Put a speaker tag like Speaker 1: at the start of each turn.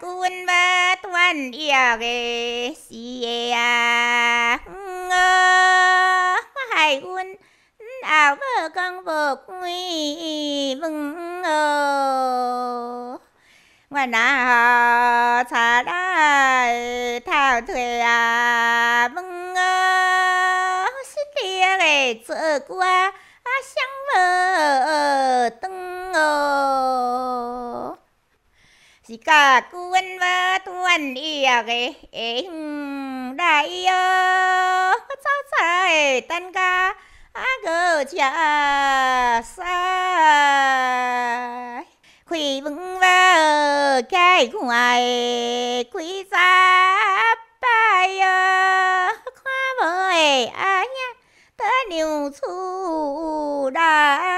Speaker 1: quân ba tuan ia ge si à hai quân ảo vợ con vợ quy vững ngoài nào xa đã thảo thuê à vững xích kia để sợ qua sáng vợ tưng chỉ cả quân và tuần ia cái đại sao sai tan ca gỡ cha sai quỳ vững và cái ngoài quỳ ra bay khoa vời ai nhá ta điều thu đã